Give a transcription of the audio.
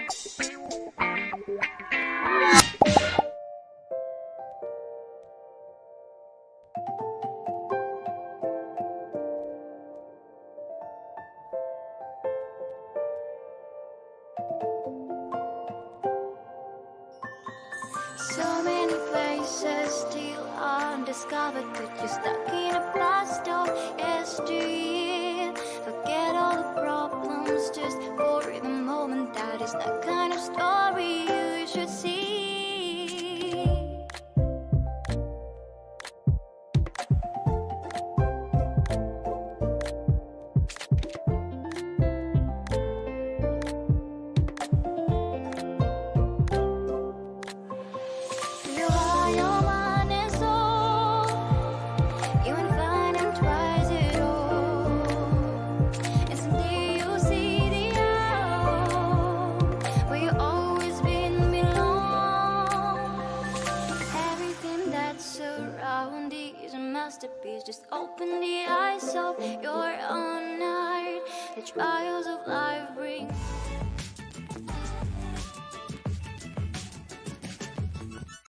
So many places still undiscovered, but you're stuck in a blast of yesteryear. Forget all the problems just for the moment. That is the kind of story you should see. Just open the eyes of your own heart. The trial